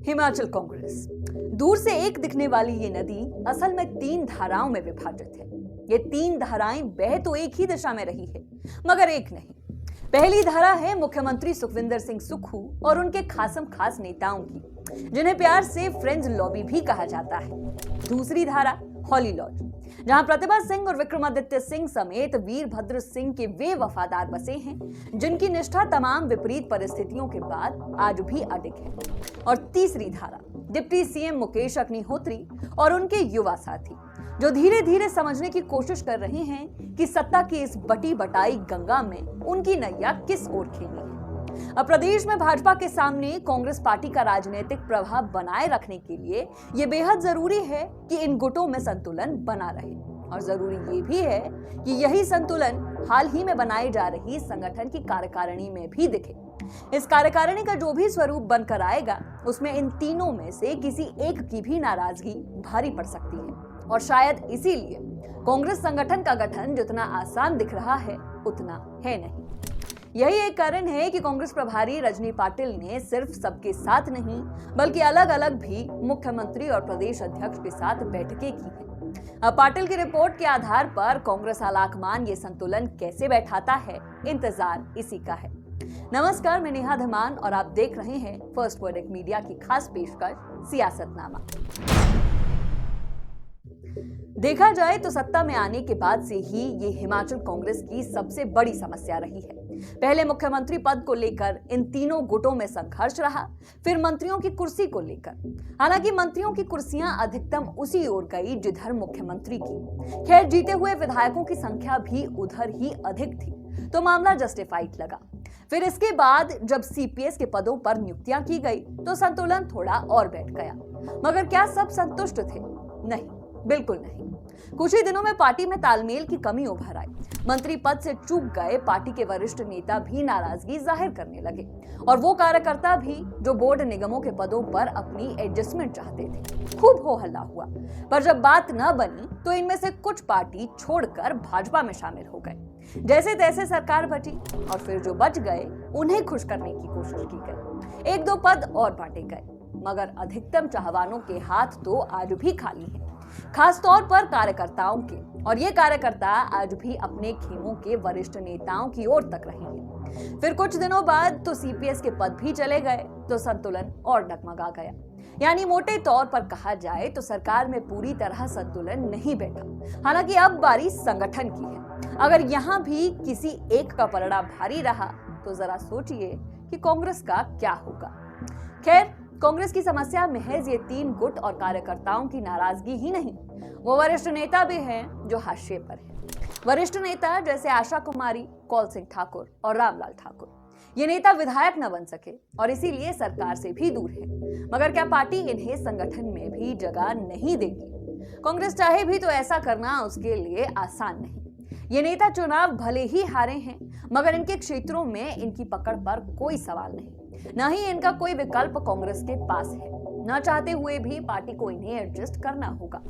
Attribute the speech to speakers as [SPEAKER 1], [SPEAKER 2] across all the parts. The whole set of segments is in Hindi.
[SPEAKER 1] हिमाचल कांग्रेस। दूर से एक दिखने वाली ये नदी असल में 3 धाराओं में विभाजित है। ये 3 धाराएं बह तो एक ही दिशा में रही है, मगर एक नहीं। पहली धारा है मुख्यमंत्री सुखविंदर सिंह सुक्खू और उनके खासम खास नेताओं की, जिन्हें प्यार से फ्रेंड्स लॉबी भी कहा जाता है। दूसरी धारा हॉली लॉज, जहां प्रतिभा सिंह और विक्रमादित्य सिंह समेत वीरभद्र सिंह के वे वफादार बसे हैं, जिनकी निष्ठा तमाम विपरीत परिस्थितियों के बाद आज भी अडिग है। और तीसरी धारा डिप्टी सीएम मुकेश अग्निहोत्री और उनके युवा साथी, जो धीरे धीरे समझने की कोशिश कर रहे हैं कि सत्ता की इस बटी बटाई गंगा में उनकी नैया किस ओर खेनी है। अब प्रदेश में भाजपा के सामने कांग्रेस पार्टी का राजनीतिक प्रभाव बनाए रखने के लिए यह बेहद जरूरी है कि इन गुटों में संतुलन बना रहे, और जरूरी ये भी है कि यही संतुलन हाल ही में बनाई जा रही संगठन की कार्यकारिणी में भी दिखे। इस कार्यकारिणी का जो भी स्वरूप बनकर आएगा, उसमें इन तीनों में से किसी एक की भी नाराजगी भारी पड़ सकती है, और शायद इसीलिए कांग्रेस संगठन का गठन जितना आसान दिख रहा है उतना है नहीं। यही एक कारण है कि कांग्रेस प्रभारी रजनी पाटिल ने सिर्फ सबके साथ नहीं, बल्कि अलग अलग भी मुख्यमंत्री और प्रदेश अध्यक्ष के साथ बैठकें की हैं। अब पाटिल की रिपोर्ट के आधार पर कांग्रेस आलाकमान ये संतुलन कैसे बैठाता है, इंतजार इसी का है। नमस्कार, मैं नेहा धमान और आप देख रहे हैं फर्स्ट वर्डिक मीडिया की खास पेशकश सियासतनामा। देखा जाए तो सत्ता में आने के बाद से ही ये हिमाचल कांग्रेस की सबसे बड़ी समस्या रही है। पहले मुख्यमंत्री पद को लेकर इन तीनों गुटों में संघर्ष रहा, फिर मंत्रियों की कुर्सी को लेकर। हालांकि मंत्रियों की कुर्सियां अधिकतम उसी ओर गई जिधर मुख्यमंत्री की। खैर, जीते हुए विधायकों की संख्या भी उधर ही अधिक थी, तो मामला जस्टिफाइड लगा। फिर इसके बाद जब सीपीएस के पदों पर नियुक्तियां की गई तो संतुलन थोड़ा और बैठ गया। मगर क्या सब संतुष्ट थे? नहीं, बिल्कुल नहीं। कुछ ही दिनों में पार्टी में तालमेल की कमी उभर आई। मंत्री पद से चूक गए पार्टी के वरिष्ठ नेता भी नाराजगी जाहिर करने लगे, और वो कार्यकर्ता भी जो बोर्ड निगमों के पदों पर अपनी एडजस्टमेंट चाहते थे। खूब हो हल्ला हुआ, पर जब बात न बनी तो इनमें से कुछ पार्टी छोड़कर भाजपा में शामिल हो गए। जैसे तैसे सरकार बची, और फिर जो बच गए उन्हें खुश करने की कोशिश की गई। 1-2 पद और बांटे गए, मगर अधिकतम चाहवानों के हाथ तो आज भी खाली हैं, खास तौर पर कार्यकर्ताओं के। और ये कार्यकर्ता आज भी अपने खेमों के वरिष्ठ नेताओं की ओर तक रहेंगे। फिर कुछ दिनों बाद तो सीपीएस के पद भी चले गए, तो संतुलन और डगमगा गया। यानी मोटे तौर पर कहा जाए तो सरकार में पूरी तरह संतुलन नहीं बैठा। हालांकि अब बारी संगठन की है। अगर यहाँ भी किसी एक का पलड़ा भारी रहा तो जरा सोचिए कि कांग्रेस का क्या होगा। खैर, कांग्रेस की समस्या महज ये 3 गुट और कार्यकर्ताओं की नाराजगी ही नहीं, वो वरिष्ठ नेता भी हैं जो हाशिए पर हैं। वरिष्ठ नेता जैसे आशा कुमारी, कौल सिंह ठाकुर और रामलाल ठाकुर। ये नेता विधायक न बन सके और इसीलिए सरकार से भी दूर है। मगर क्या पार्टी इन्हें संगठन में भी जगह नहीं देगी? कांग्रेस चाहे भी तो ऐसा करना उसके लिए आसान नहीं। ये नेता चुनाव भले ही हारे हैं, मगर इनके क्षेत्रों में इनकी पकड़ पर कोई सवाल नहीं, न ही इनका कोई विकल्प कांग्रेस के पास है। न चाहते हुए भी पार्टी को इन्हें एडजस्ट करना होगा।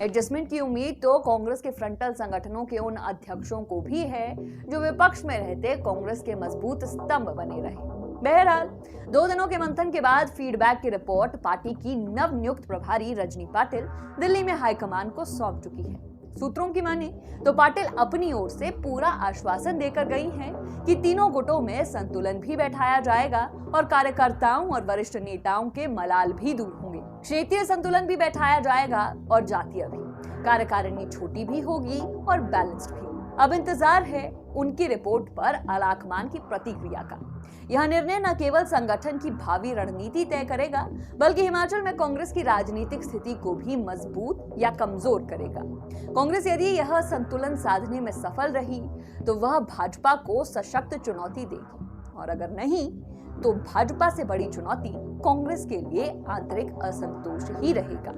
[SPEAKER 1] एडजस्टमेंट की उम्मीद तो कांग्रेस के फ्रंटल संगठनों के उन अध्यक्षों को भी है जो विपक्ष में रहते कांग्रेस के मजबूत स्तंभ बने रहे। बहरहाल, 2 दिनों के मंथन के बाद फीडबैक की रिपोर्ट पार्टी की नवनियुक्त प्रभारी रजनी पाटिल दिल्ली में हाईकमान को सौंप चुकी है। सूत्रों की माने तो पाटिल अपनी ओर से पूरा आश्वासन देकर गई हैं कि तीनों गुटों में संतुलन भी बैठाया जाएगा और कार्यकर्ताओं और वरिष्ठ नेताओं के मलाल भी दूर होंगे। क्षेत्रीय संतुलन भी बैठाया जाएगा और जातीय भी। कार्यकारिणी छोटी भी होगी और बैलेंस्ड भी। अब इंतजार है उनकी रिपोर्ट पर आलाकमान की प्रतिक्रिया का। यह निर्णय न केवल संगठन की भावी रणनीति तय करेगा, बल्कि हिमाचल में कांग्रेस की राजनीतिक स्थिति को भी मजबूत या कमजोर करेगा। कांग्रेस यदि यह संतुलन साधने में सफल रही तो वह भाजपा को सशक्त चुनौती देगी, और अगर नहीं तो भाजपा से बड़ी चुनौती कांग्रेस के लिए आंतरिक असंतोष ही रहेगा।